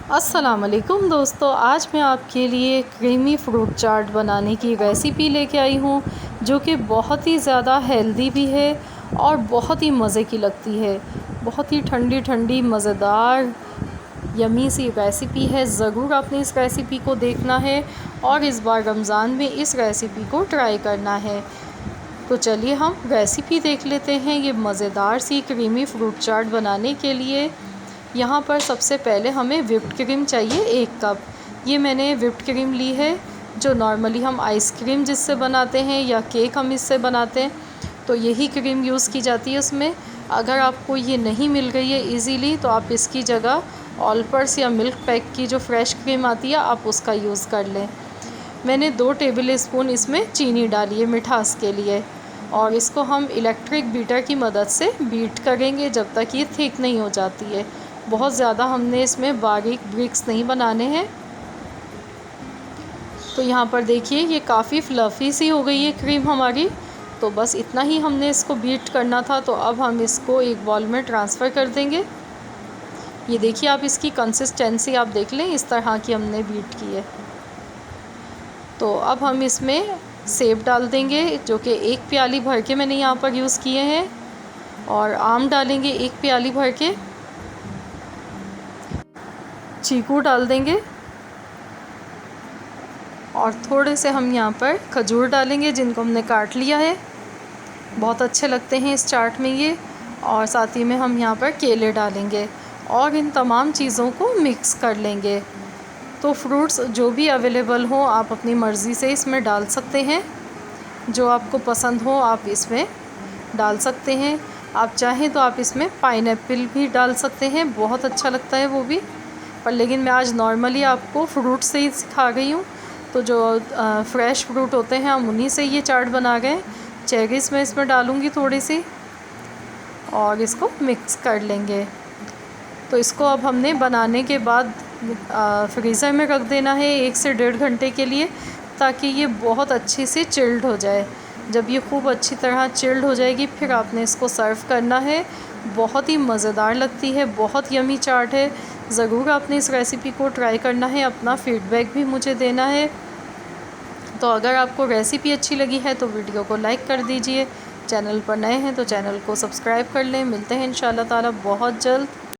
अस्सलाम वालेकुम दोस्तों, आज मैं आपके लिए क्रीमी फ्रूट चाट बनाने की रेसिपी लेके आई हूँ जो कि बहुत ही ज़्यादा हेल्दी भी है और बहुत ही मज़े की लगती है। बहुत ही ठंडी ठंडी मज़ेदार यमी सी रेसिपी है। ज़रूर आपने इस रेसिपी को देखना है और इस बार रमज़ान में इस रेसिपी को ट्राई करना है। तो चलिए हम रेसिपी देख लेते हैं। ये मज़ेदार सी क्रीमी फ्रूट चाट बनाने के लिए यहाँ पर सबसे पहले हमें व्हिप्ड क्रीम चाहिए 1 कप। ये मैंने व्हिप्ड क्रीम ली है जो नॉर्मली हम आइसक्रीम जिससे बनाते हैं या केक हम इससे बनाते हैं, तो यही क्रीम यूज़ की जाती है उसमें। अगर आपको ये नहीं मिल रही है इजीली तो आप इसकी जगह ऑलपर्स या मिल्क पैक की जो फ्रेश क्रीम आती है आप उसका यूज़ कर लें। मैंने 2 टेबल स्पून इसमें चीनी डाली है मिठास के लिए और इसको हम इलेक्ट्रिक बीटर की मदद से बीट करेंगे जब तक ये थिक नहीं हो जाती है। बहुत ज़्यादा हमने इसमें बारीक ब्रिक्स नहीं बनाने हैं। तो यहाँ पर देखिए ये काफ़ी फ्लफ़ी सी हो गई है क्रीम हमारी। तो बस इतना ही हमने इसको बीट करना था। तो अब हम इसको एक बॉल में ट्रांसफ़र कर देंगे। ये देखिए आप इसकी कंसिस्टेंसी आप देख लें, इस तरह की हमने बीट की है। तो अब हम इसमें सेब डाल देंगे जो कि 1 प्याली भर के मैंने यहाँ पर यूज़ किए हैं, और आम डालेंगे 1 प्याली भर के, चीकू डाल देंगे और थोड़े से हम यहाँ पर खजूर डालेंगे जिनको हमने काट लिया है। बहुत अच्छे लगते हैं इस चाट में ये। और साथ ही में हम यहाँ पर केले डालेंगे और इन तमाम चीज़ों को मिक्स कर लेंगे। तो फ्रूट्स जो भी अवेलेबल हो आप अपनी मर्ज़ी से इसमें डाल सकते हैं, जो आपको पसंद हो आप इसमें डाल सकते हैं। आप चाहें तो आप इसमें पाइनएप्पल भी डाल सकते हैं, बहुत अच्छा लगता है वो भी। पर लेकिन मैं आज नॉर्मली आपको फ्रूट से ही सिखा गई हूँ। तो जो फ्रेश फ्रूट होते हैं हम उन्हीं से ये चाट बना गए। चेरीज़ मैं इसमें डालूँगी थोड़ी सी और इसको मिक्स कर लेंगे। तो इसको अब हमने बनाने के बाद फ्रीज़र में रख देना है 1 से 1.5 घंटे के लिए, ताकि ये बहुत अच्छी से चिल्ड हो जाए। जब ये खूब अच्छी तरह चिल्ड हो जाएगी फिर आपने इसको सर्व करना है। बहुत ही मज़ेदार लगती है, बहुत यमी चाट है। ज़रूर आपने इस रेसिपी को ट्राई करना है, अपना फ़ीडबैक भी मुझे देना है। तो अगर आपको रेसिपी अच्छी लगी है तो वीडियो को लाइक कर दीजिए। चैनल पर नए हैं तो चैनल को सब्सक्राइब कर लें। मिलते हैं इंशाल्लाह ताला बहुत जल्द।